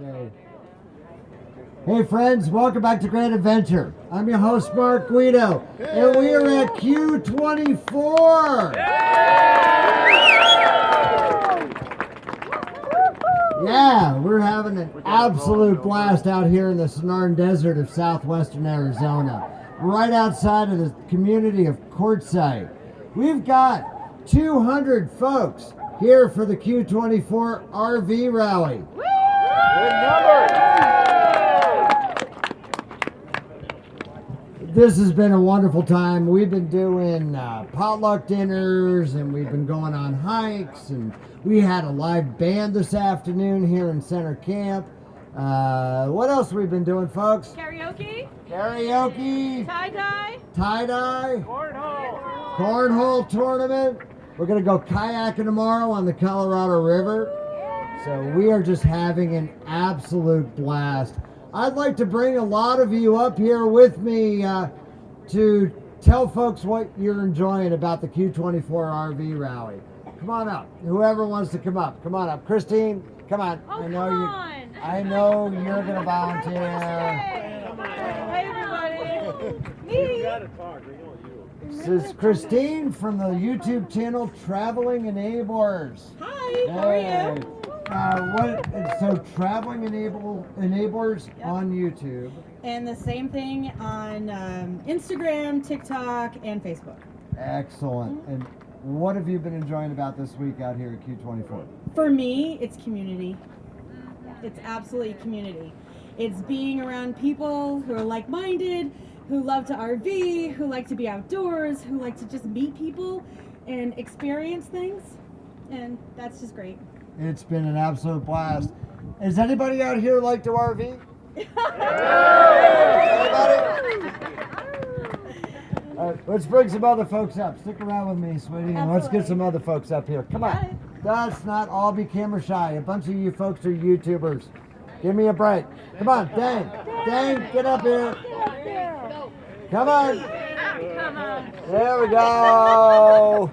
Okay. Hey friends, welcome back to Great Adventure. I'm your host Mark Guido, and we are at Q24. Yeah, we're having an absolute blast out here in the Sonoran Desert of southwestern Arizona, right outside of the community of Quartzsite. We've got 200 folks here for the Q24 RV Rally. Good number. This has been a wonderful time. We've been doing potluck dinners, and we've been going on hikes, and we had a live band this afternoon here in Center Camp. What else we've been doing, folks? Karaoke, Karaoke, tie-dye, tie-dye, Cornhole. cornhole tournament. We're going to go kayaking tomorrow on the Colorado River. So we are just having an absolute blast. I'd like to bring a lot of you up here with me to tell folks what you're enjoying about the Q24 RV Rally. Come on up. Whoever wants to come up. Come on up. Christine, come on. Oh, I know come you. on. I know you're going to volunteer. Hey, everybody. You Me. gotta talk. We want you. This is Christine from the YouTube channel Traveling Enablers. Hi, how are you? So Traveling Enablers on YouTube. And the same thing on Instagram, TikTok, and Facebook. Excellent. And what have you been enjoying about this week out here at Q24? For me, it's community. It's absolutely community. It's being around people who are like-minded, who love to RV, who like to be outdoors, who like to just meet people and experience things. And that's just great. It's been an absolute blast. Is anybody out here like to RV? Anybody? Let's bring some other folks up. Stick around with me, sweetie, and let's get some other folks up here. Come on. Let's not all be camera shy. A bunch of you folks are YouTubers. Give me a break. Come on, Dang. Dang, get up here. Come on. Come on. There we go.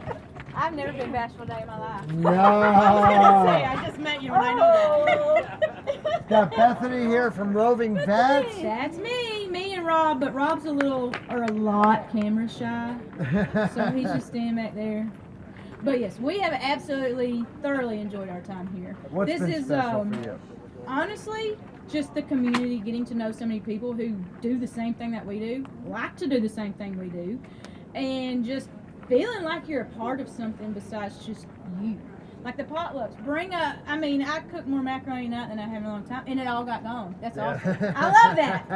I've never been bashful day in my life. I was gonna say, No. I just met you and I know that. Got Bethany here from Roving Vets. That's me and Rob, but Rob's a lot camera shy, so he's just standing back there. But yes, we have absolutely thoroughly enjoyed our time here. What's This been is special for you? honestly just the community, getting to know so many people who do the same thing that we do, like to do the same thing we do, and just feeling like you're a part of something besides just you. Like the potlucks, I cooked more macaroni tonight than I have in a long time, and it all got gone. That's awesome. I love that.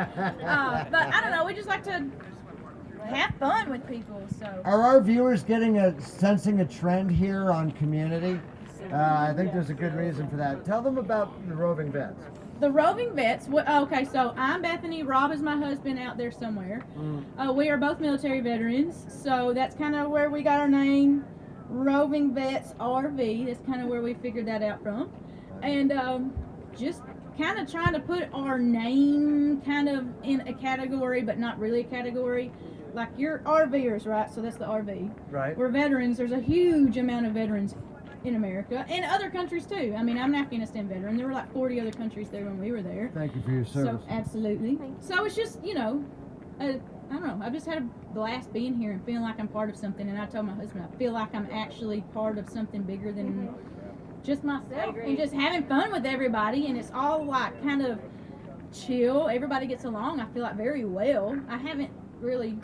But I don't know, we just like to have fun with people, so. Are our viewers sensing a trend here on community? I think there's a good reason for that. Tell them about the Roving Vets. The Roving Vets, okay, so I'm Bethany, Rob is my husband out there somewhere. We are both military veterans, so that's kind of where we got our name, Roving Vets RV. That's kind of where we figured that out from. And just kind of trying to put our name kind of in a category, but not really a category. Like you're RVers, right? So that's the RV. Right. We're veterans. There's a huge amount of veterans in America and other countries too. I mean, I'm an Afghanistan veteran. There were like 40 other countries there when we were there. Thank you for your service. So absolutely. So it's just, I don't know. I've just had a blast being here and feeling like I'm part of something. And I told my husband, I feel like I'm actually part of something bigger than just myself, and just having fun with everybody. And it's all like kind of chill. Everybody gets along. I feel like very well. I haven't really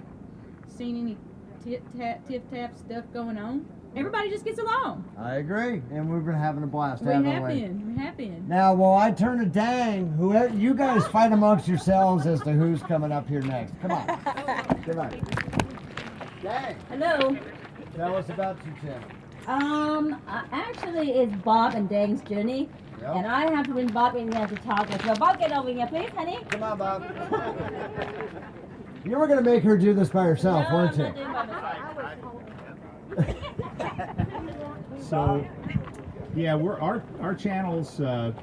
seen any tip-tap stuff going on. Everybody just gets along. I agree, and we've been having a blast, We haven't have we? been. We have been. Now, while I turn to Dang, whoever you guys fight amongst yourselves as to who's coming up here next. Come on. Come on. Dang, Hello. tell us about your channel. Actually, it's Bob and Dang's journey, Yep. and I have to bring Bob in here to talk with you. Bob, get over here, please, honey. Come on, Bob. You were going to make her do this by herself, No, weren't I'm you? not doing by myself. So, yeah, we're our channels.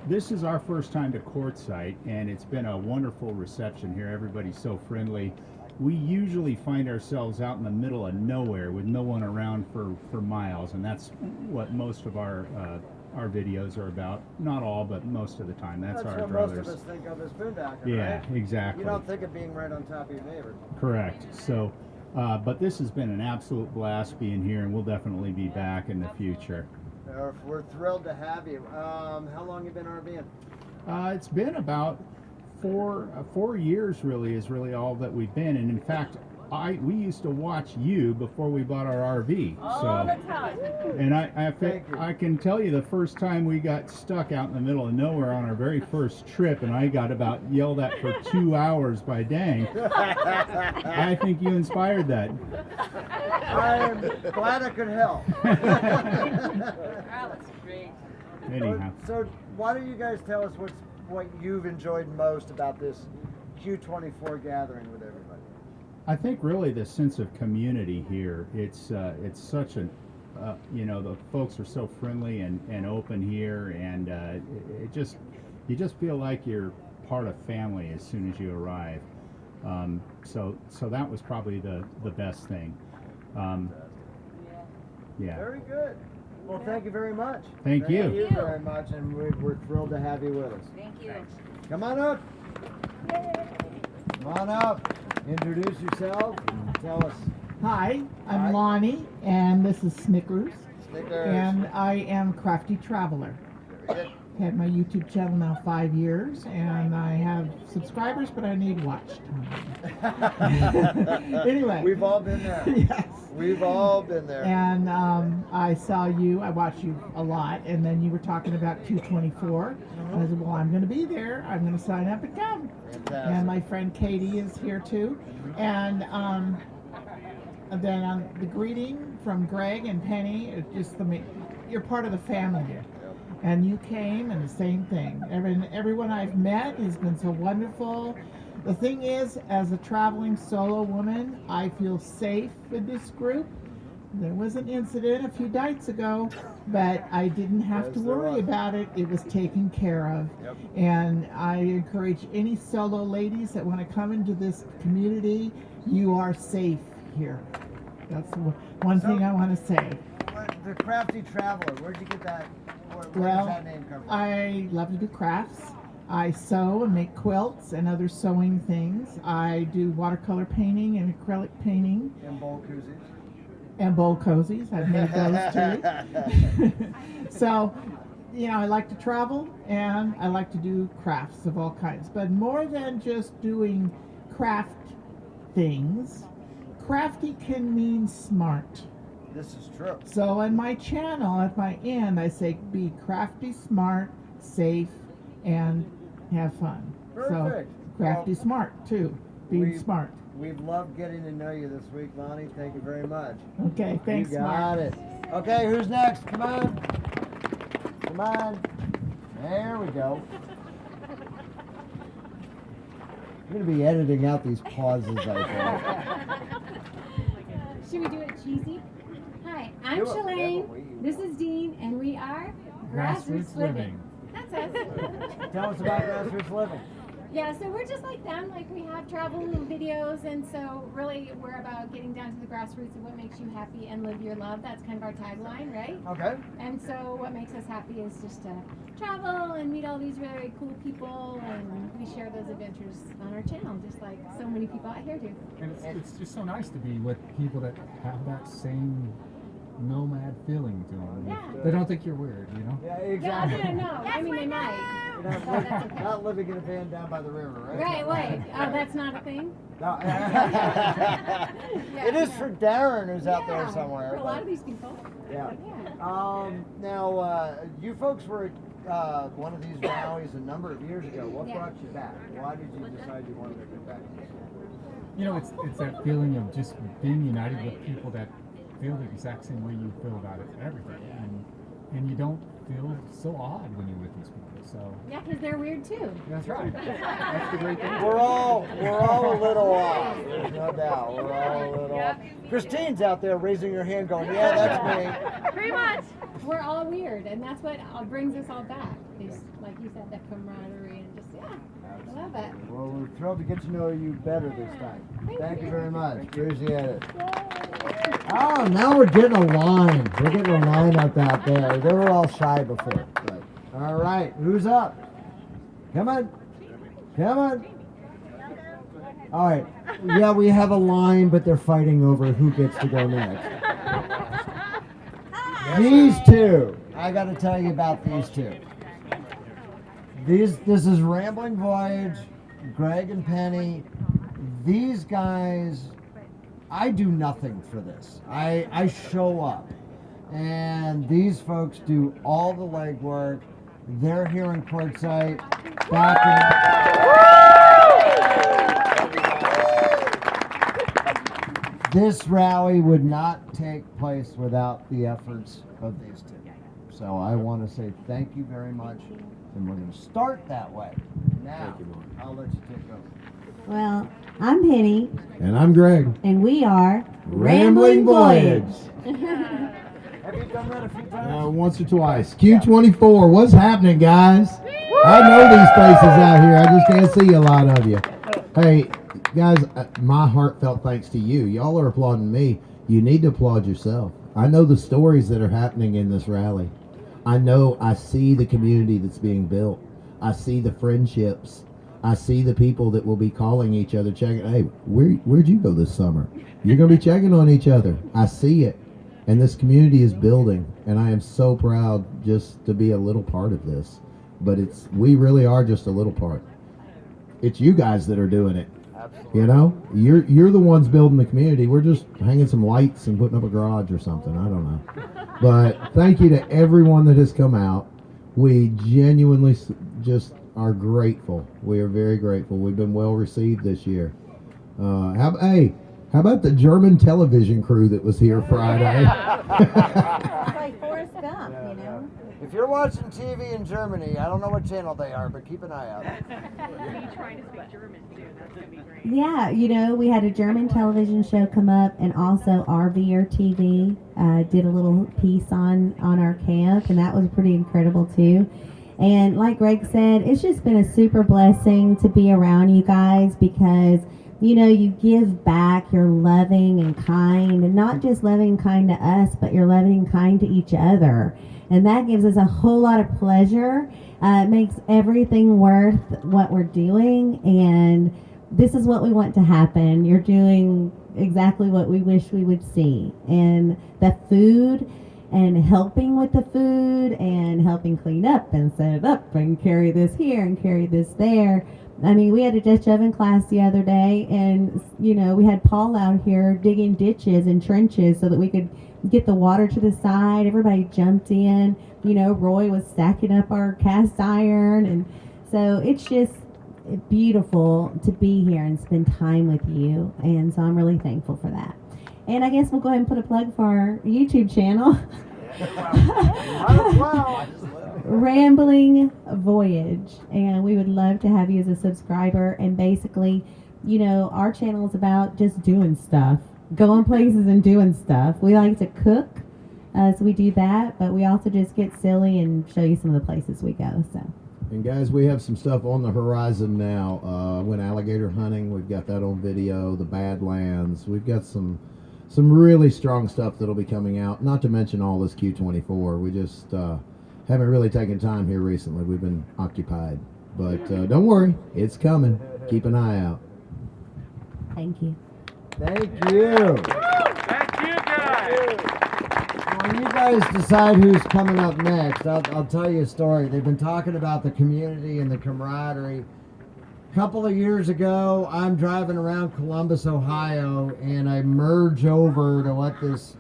This is our first time to Quartzsite, and it's been a wonderful reception here. Everybody's so friendly. we usually find ourselves out in the middle of nowhere with no one around for miles, and that's what most of our videos are about. Not all, but most of the time. That's our what druthers. most of us think of as boondocking, Yeah, right? exactly. You don't think of being right on top of your neighbor. Correct. So, but this has been an absolute blast being here, and we'll definitely be back in the future. We're thrilled to have you. How long you been RVing? It's been about 4 years, really, is really all that we've been. And in fact, we used to watch you before we bought our RV. All the time. And Thank you. I can tell you the first time we got stuck out in the middle of nowhere on our very first trip, and I got about yelled at for 2 hours by Dang. I think you inspired that. I'm glad I could help. That was great. Anyhow. So why don't you guys tell us what you've enjoyed most about this Q24 gathering with everybody? I think really the sense of community here. It's such an the folks are so friendly and open here, and you just feel like you're part of family as soon as you arrive. So that was probably the best thing. Yeah. Very good. Well, thank you very much. Thank you. Thank you very much, and we're thrilled to have you with us. Thank you. Come on up. Come on up. Introduce yourself and tell us. Hi, I'm Hi. Lonnie, and this is Snickers, Snickers. and I am Crafty Traveler. Very good. Had my YouTube channel now 5 years, and I have subscribers, but I need watch time. Anyway. We've all been there. Yes. We've all been there. And I saw you, I watched you a lot, and then you were talking about Q24. And I said, well, I'm going to be there. I'm going to sign up and come. Fantastic. And my friend Katie is here too. And then the greeting from Greg and Penny, it's just you're part of the family. And you came, and the same thing. Everyone I've met has been so wonderful. The thing is, as a traveling solo woman, I feel safe with this group. There was an incident a few nights ago, but I didn't have Yes, to there worry was. about it. It was taken care of. Yep. And I encourage any solo ladies that want to come into this community, you are safe here. That's one thing I want to say. The Crafty Traveler, where'd you get that? Where Well, does that name come from? I love to do crafts. I sew and make quilts and other sewing things. I do watercolor painting and acrylic painting And bowl koozies. and bowl cozies. I've made those too. So, I like to travel and I like to do crafts of all kinds. But more than just doing craft things, crafty can mean smart. This is true. So on my channel, at my end, I say be crafty, smart, safe, and have fun. Perfect. So crafty, Well, smart too. Being we- smart. We've loved getting to know you this week, Lonnie. Thank you very much. Okay, thanks, You got Mark. it. Okay, who's next? Come on. Come on. There we go. I'm going to be editing out these pauses, I Should we do it cheesy? Hi, I'm Do it. Shalane. Yeah, we- This is Dean, and we are Grassroots Living. That's us. think. Tell us about Grassroots Living. Yeah, so we're just like them. Like we have travel videos, and so really we're about getting down to the grassroots of what makes you happy and live your love. That's kind of our tagline, right? Okay. And so what makes us happy is just to travel and meet all these really cool people, and we share those adventures on our channel, just like so many people out here do. And it's just so nice to be with people that have that same nomad feeling to them. Yeah. They don't think you're weird, you know? Yeah, Yeah, exactly. no, I mean they might. You're not, But that's okay. not living in a van down by the river, right? Right, wait. Oh, that's not a thing? No. It is for Darren, who's out there Yeah, somewhere. For a lot but- of these people. Yeah. Yeah. Now, you folks were at one of these rallies a number of years ago. What Yeah. brought you back? Why did you decide you wanted to get back to this? You know, it's that feeling of just being united with people that feel the exact same way you feel about it, everything. And you don't feel so odd when you're with these people. So Yeah, because they're weird too. that's right. That's the great thing. We're all a little off. There's no doubt. We're all a little off. Christine's out there raising her hand, going, "Yeah, that's me." Pretty much. We're all weird, and that's what brings us all back. Is like you said, that camaraderie and just I love it. Well, we're thrilled to get to know you better this time. Thank you very much. Appreciate it. Oh, now we're getting a line. We're getting a line up out there. They were all shy before. But, all right, who's up? Come on. Come on. All right. Yeah, we have a line, but they're fighting over who gets to go next. These two. I got to tell you about these two. This is Rambling Voyage, Greg and Penny. These guys, I do nothing for this. I show up. And these folks do all the legwork. They're here in Quartzsite. This rally would not take place without the efforts of these two. So I want to say thank you very much. And we're going to start that way. Now, I'll let you take over. Well, I'm Penny, And I'm Greg. and we are Rambling Voyage. Have you done that a few times? Once or twice. Q24, what's happening, guys? I know these faces out here. I just can't see a lot of you. Hey, guys, my heartfelt thanks to you. Y'all are applauding me. You need to applaud yourself. I know the stories that are happening in this rally. I see the community that's being built. I see the friendships. I see the people that will be calling each other, checking, hey, where'd you go this summer? You're going to be checking on each other. I see it. And this community is building. And I am so proud just to be a little part of this. But we really are just a little part. It's you guys that are doing it. Absolutely. You know, you're the ones building the community. We're just hanging some lights and putting up a garage or something. I don't know. But thank you to everyone that has come out. We genuinely just are grateful. We are very grateful. We've been well received this year. How about the German television crew that was here Friday? It's like Forrest Gump, you know? If you're watching TV in Germany, I don't know what channel they are, but keep an eye out. Yeah, you know, we had a German television show come up, and also RVer TV did a little piece on our camp, and that was pretty incredible too. And like Greg said, it's just been a super blessing to be around you guys because, you know, you give back, you're loving and kind, and not just loving and kind to us, but you're loving and kind to each other. And that gives us a whole lot of pleasure. It makes everything worth what we're doing, and this is what we want to happen. You're doing exactly what we wish we would see. And the food and helping with the food and helping clean up and set it up and carry this here and carry this there. I mean, we had a Dutch oven class the other day, and, you know, we had Paul out here digging ditches and trenches so that we could get the water to the side. Everybody jumped in. You know, Roy was stacking up our cast iron. And so it's just beautiful to be here and spend time with you. And so I'm really thankful for that. And I guess we'll go ahead and put a plug for our YouTube channel. Rambling Voyage. And we would love to have you as a subscriber. And basically, you know, our channel is about just doing stuff. Going places and doing stuff. We like to cook, so we do that, but we also just get silly and show you some of the places we go. So. And guys, we have some stuff on the horizon now. Went alligator hunting. We've got that on video. The Badlands. We've got some really strong stuff that'll be coming out. Not to mention all this Q24. We just haven't really taken time here recently. We've been occupied, but don't worry, it's coming. Keep an eye out. Thank you. Thank you. Thank you, guys. When you guys decide who's coming up next, I'll tell you a story. They've been talking about the community and the camaraderie. A couple of years ago, I'm driving around Columbus, Ohio, and I merge over to let this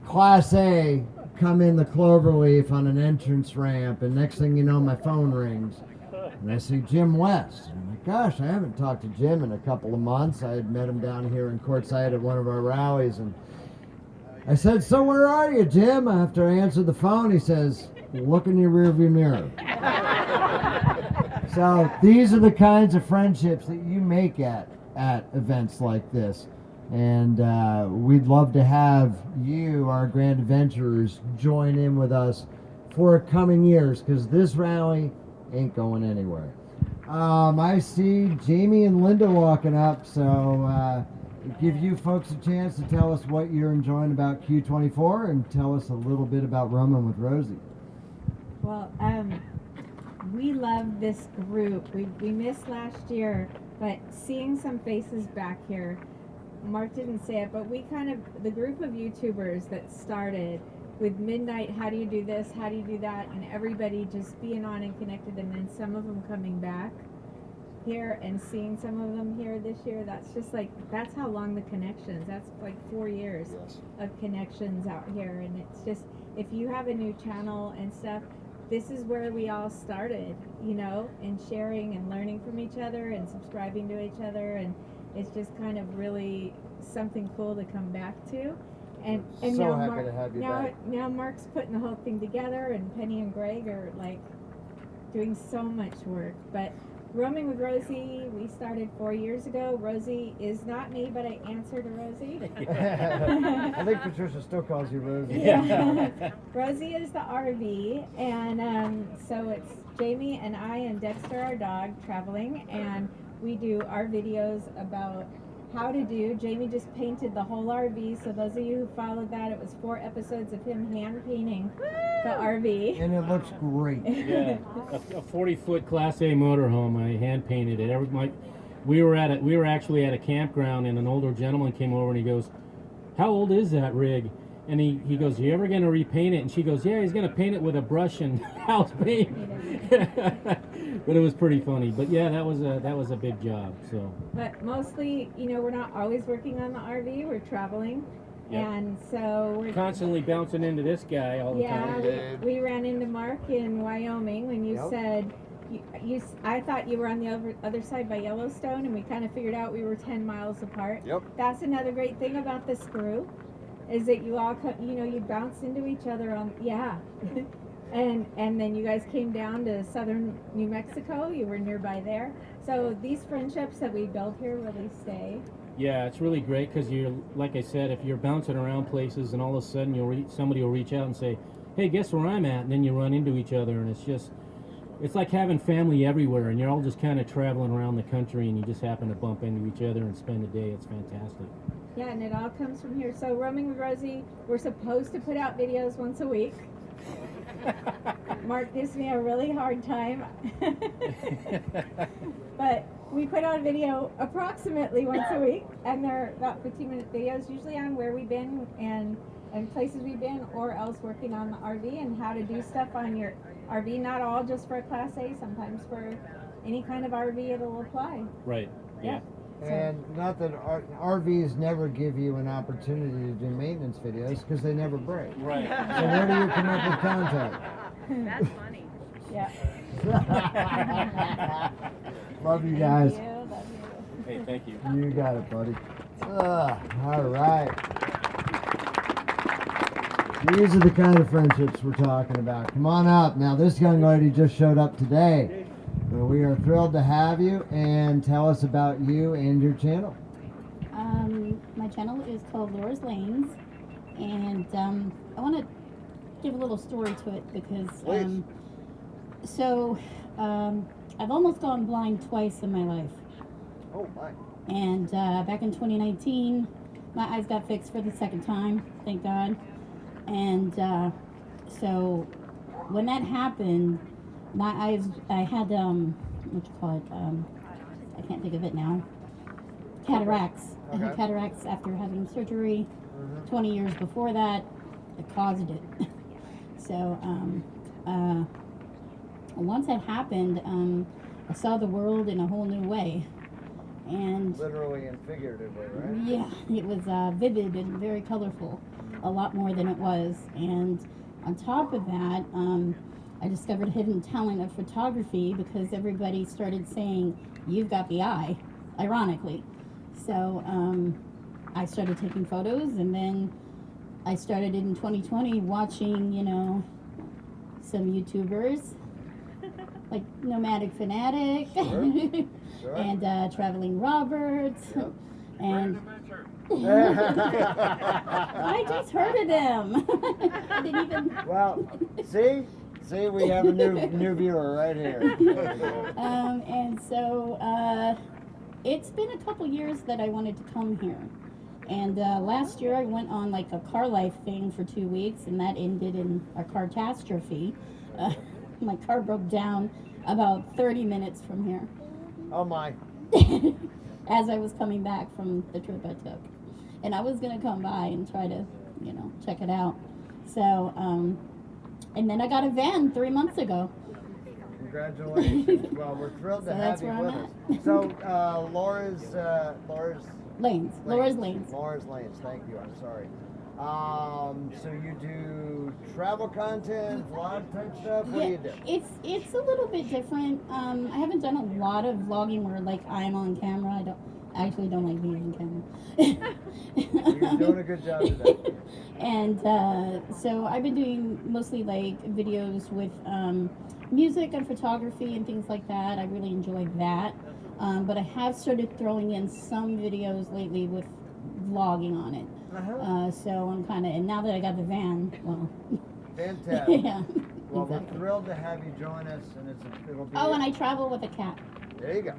Class A come in the cloverleaf on an entrance ramp, and next thing you know, my phone rings. And I see Jim West. And I'm like, gosh, I haven't talked to Jim in a couple of months. I had met him down here in Quartzsite at one of our rallies, and I said, so where are you, Jim? After I answered the phone, he says, look in your rearview mirror. So these are the kinds of friendships that you make at events like this. And we'd love to have you, our grand adventurers, join in with us for coming years, because this rally ain't going anywhere. I see Jamie and Linda walking up, so give you folks a chance to tell us what you're enjoying about Q24 and tell us a little bit about Roaming with Rosie. Well, we love this group. We missed last year, but seeing some faces back here, Mark didn't say it, but we kind of, the group of YouTubers that started with Midnight, how do you do this, how do you do that, and everybody just being on and connected, and then some of them coming back here and seeing some of them here this year, that's just like, that's how long the connections, that's like 4 years of connections out here. And it's just, if you have a new channel and stuff, this is where we all started, you know, and sharing and learning from each other and subscribing to each other, and it's just kind of really something cool to come back to. And So now happy Mark, to have you now, back. now Mark's putting the whole thing together, and Penny and Greg are like doing so much work. But Roaming with Rosie, we started 4 years ago. Rosie is not me, but I answer to Rosie. I think Patricia still calls you Rosie. Rosie is the RV, and so it's Jamie and I and Dexter, our dog, traveling, and we do our videos about how to do. Jamie just painted the whole RV, so those of you who followed that, it was 4 episodes of him hand painting the RV. And it looks great. Yeah, a 40-foot Class A motorhome. I hand painted it. We were actually at a campground, and an older gentleman came over and he goes, "How old is that rig?" And he goes, "You ever gonna repaint it?" And she goes, "Yeah, he's gonna paint it with a brush and house paint." But it was pretty funny. But yeah, that was a big job. So. But mostly, you know, we're not always working on the RV. We're traveling, Yep. and so we're Constantly bouncing into this guy all the time. Yeah, we ran into Mark in Wyoming when you Yep. said, I thought you were on the other side by Yellowstone, and we kind of figured out we were 10 miles apart. Yep. That's another great thing about this group, is that you all, you bounce into each other on, yeah. and then you guys came down to southern New Mexico. You were nearby there. So these friendships that we built here really stay. Yeah, it's really great because you're, like I said, if you're bouncing around places and all of a sudden somebody will reach out and say, "Hey, guess where I'm at?" And then you run into each other, and it's like having family everywhere, and you're all just kind of traveling around the country, and you just happen to bump into each other and spend a day. It's fantastic. Yeah, and it all comes from here. So Roaming with Rosie, we're supposed to put out videos once a week. Mark gives me a really hard time. But we put out a video approximately once a week, and they're about 15-minute videos, usually on where we've been and places we've been, or else working on the RV and how to do stuff on your RV. Not all just for a Class A, sometimes for any kind of RV it'll apply. Right, yeah. And not that RVs never give you an opportunity to do maintenance videos because they never break. Right. So where do you come up with content? That's funny. Yeah. Love you guys. Hey, thank you. You got it, buddy. All right. These are the kind of friendships we're talking about. Come on up. Now, this young lady just showed up today. So we are thrilled to have you, and tell us about you and your channel. My channel is called Laura's Lanes, and I want to give a little story to it because I've almost gone blind twice in my life. Oh my. And back in 2019, my eyes got fixed for the second time, thank God. And so when that happened, my eyes, I had, what you call it, I can't think of it now, cataracts. I had cataracts after having surgery 20 years before that. It caused it. So once that happened, I saw the world in a whole new way. And literally and figuratively, right? yeah, it was vivid and very colorful, a lot more than it was. And on top of that, I discovered a hidden talent of photography because everybody started saying, "You've got the eye," ironically. So I started taking photos, and then I started in 2020 watching, some YouTubers, like Nomadic Fanatic, Sure. and Traveling Robert, and I just heard of them. I didn't even. Well, see, we have a new viewer right here. And so it's been a couple years that I wanted to come here. And last year I went on like a car life thing for 2 weeks, and that ended in a catastrophe. My car broke down about 30 minutes from here. Oh my. As I was coming back from the trip I took. And I was going to come by and try to, check it out. So, and then I got a van 3 months ago. Congratulations. Well, we're thrilled to So have that's you where with I'm us. So, Laura's Lanes. Laura's Lanes. Laura's Lanes. Thank you. I'm sorry. So you do travel content, vlog type stuff? What do you do? It's a little bit different. I haven't done a lot of vlogging where like I'm on camera. I actually don't like being on camera. You're doing a good job today. And so I've been doing mostly like videos with music and photography and things like that. I really enjoy that. But I have started throwing in some videos lately with vlogging on it. So I'm kind of, and now that I got the van, well. Fantastic. Yeah. Well, Exactly. we're thrilled to have you join us, and it'll be. Oh, and I travel with a cat. There you go.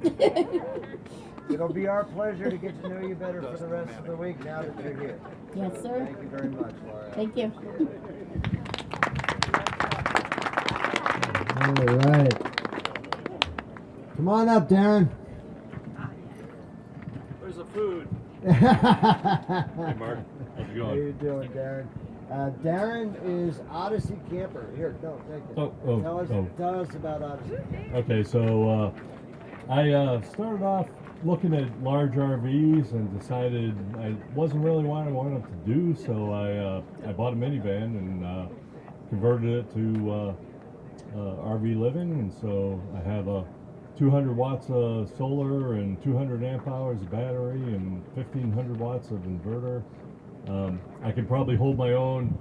It'll be our pleasure to get to know you better for the rest of the week now that you're here. Yes, So, sir. Thank you very much, Laura. Thank you. All right. Come on up, Darren. Where's the food? Hey, Mark. How's it How going? you doing, Darren? Darren is Odyssey Camper. Here, no, thank you. Tell us about Odyssey. Okay, so I started off looking at large RVs and decided I wasn't really what I wanted to do, so I bought a minivan and converted it to RV living, and so I have a 200 watts of solar and 200 amp hours of battery and 1500 watts of inverter. I can probably hold my own,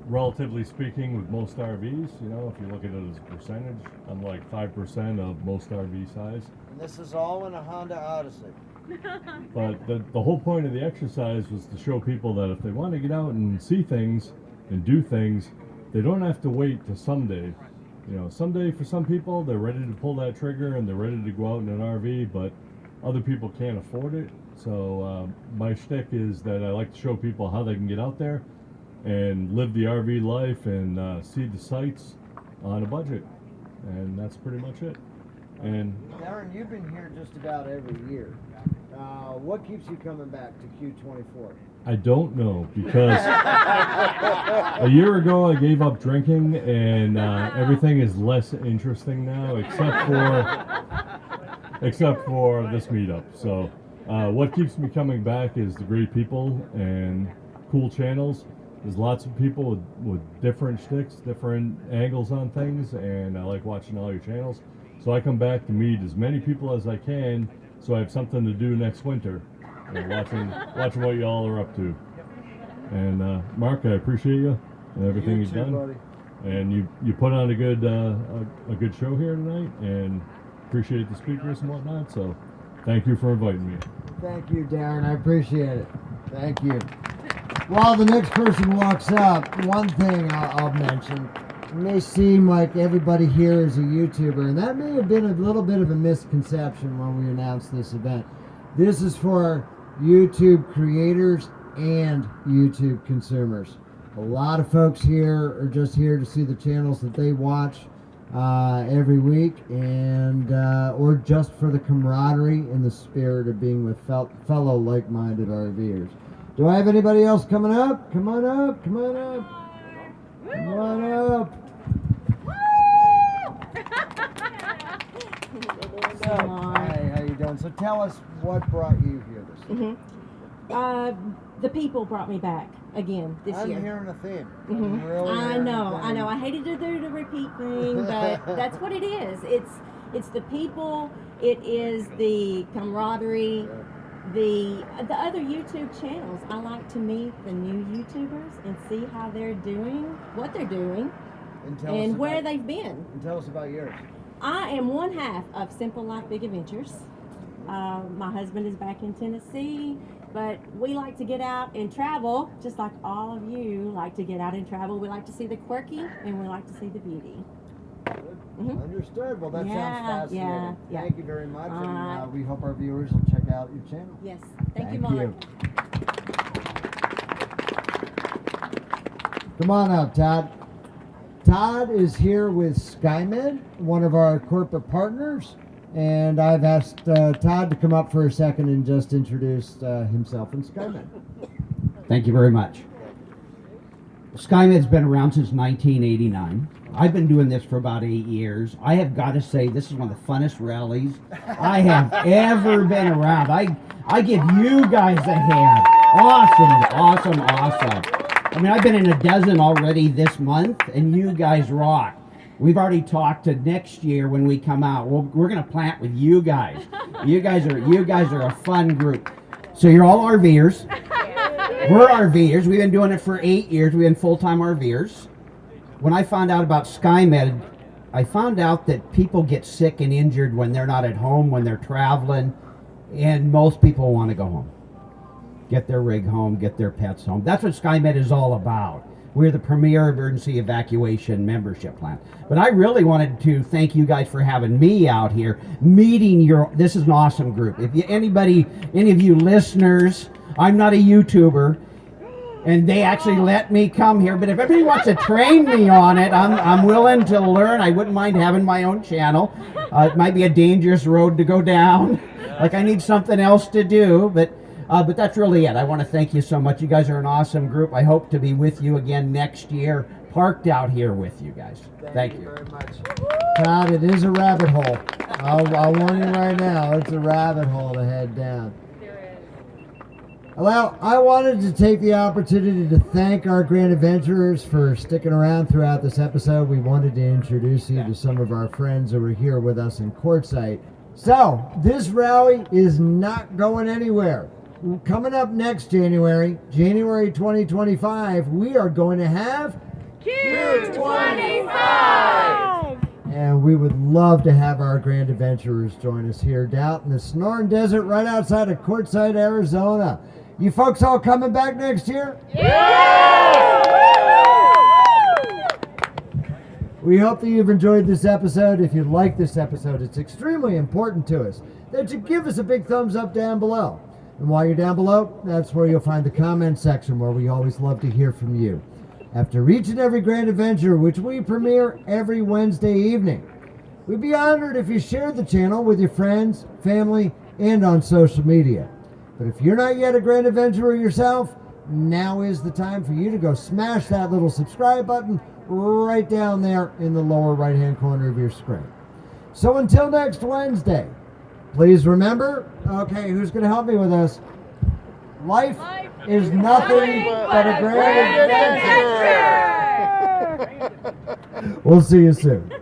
relatively speaking, with most RVs. If you look at it as a percentage, I'm like 5% of most RV size. And this is all in a Honda Odyssey. But the whole point of the exercise was to show people that if they want to get out and see things and do things, they don't have to wait till someday. Someday for some people, they're ready to pull that trigger and they're ready to go out in an RV, but other people can't afford it. So my shtick is that I like to show people how they can get out there and live the RV life and see the sights on a budget. And that's pretty much it. And Darren, you've been here just about every year. What keeps you coming back to Q24? I don't know, because a year ago I gave up drinking and everything is less interesting now except for this meetup. So what keeps me coming back is the great people and cool channels. There's lots of people with different shticks, different angles on things, and I like watching all your channels. So I come back to meet as many people as I can, so I have something to do next winter. Watching what y'all are up to. And Mark, I appreciate you and everything you've done. Buddy. And you put on a good show here tonight, and appreciate the speakers and whatnot. So thank you for inviting me. Thank you, Darren. I appreciate it. Thank you. While the next person walks up, one thing I'll mention. It may seem like everybody here is a YouTuber, and that may have been a little bit of a misconception when we announced this event. This is for YouTube creators and YouTube consumers. A lot of folks here are just here to see the channels that they watch every week, and or just for the camaraderie and the spirit of being with fellow like-minded RVers. Do I have anybody else coming up? Come on up, come on up. Come on up. Hi, how you doing? So tell us what brought you here this year. The people brought me back again this I'm year. hearing a theme. Mhm. Really I hearing know, a I know. theme. I hated to do the repeat thing, but that's what it is. It's the people. It is the camaraderie. The other YouTube channels. I like to meet the new YouTubers and see how they're doing, what they're doing, and where they've been. And tell us about yours. I am one half of Simple Life Big Adventures. My husband is back in Tennessee, but we like to get out and travel, just like all of you like to get out and travel. We like to see the quirky and we like to see the beauty. Understood. Well, that sounds fascinating. Yeah. Thank you very much, and we hope our viewers will check out your channel. Yes. Thank you, Mark. Come on out, Todd. Todd is here with SkyMed, one of our corporate partners, and I've asked Todd to come up for a second and just introduce himself and SkyMed. Thank you very much. SkyMed's been around since 1989. I've been doing this for about 8 years. I have got to say, this is one of the funnest rallies I have ever been around. I give you guys a hand. Awesome. I mean, I've been in a dozen already this month, and you guys rock. We've already talked to next year when we come out. We're going to plant with you guys. You guys are a fun group. So you're all RVers. We're RVers. We've been doing it for 8 years. We've been full-time RVers. When I found out about SkyMed, I found out that people get sick and injured when they're not at home, when they're traveling, and most people want to go home. Get their rig home, get their pets home. That's what SkyMed is all about. We're the premier emergency evacuation membership plan. But I really wanted to thank you guys for having me out here, meeting this is an awesome group. If any of you listeners, I'm not a YouTuber, and they actually let me come here, but if everybody wants to train me on it, I'm willing to learn. I wouldn't mind having my own channel. It might be a dangerous road to go down. Like I need something else to do, but that's really it. I want to thank you so much. You guys are an awesome group. I hope to be with you again next year, parked out here with you guys. Thank you. Very much. Todd, it is a rabbit hole. I'll warn you right now, it's a rabbit hole to head down. Well, I wanted to take the opportunity to thank our Grand Adventurers for sticking around throughout this episode. We wanted to introduce you to some of our friends who are here with us in Quartzsite. So, this rally is not going anywhere. Coming up next January 2025, we are going to have Q25! And we would love to have our Grand Adventurers join us here down in the Sonoran Desert right outside of Quartzsite, Arizona. You folks all coming back next year? Yes! We hope that you've enjoyed this episode. If you like this episode, it's extremely important to us that you give us a big thumbs up down below. And while you're down below, that's where you'll find the comment section where we always love to hear from you. After each and every Grand Adventure, which we premiere every Wednesday evening, we'd be honored if you shared the channel with your friends, family, and on social media. But if you're not yet a Grand Adventurer yourself, now is the time for you to go smash that little subscribe button right down there in the lower right-hand corner of your screen. So until next Wednesday, please remember, okay, who's going to help me with this? Life is nothing but a Grand Adventure. We'll see you soon.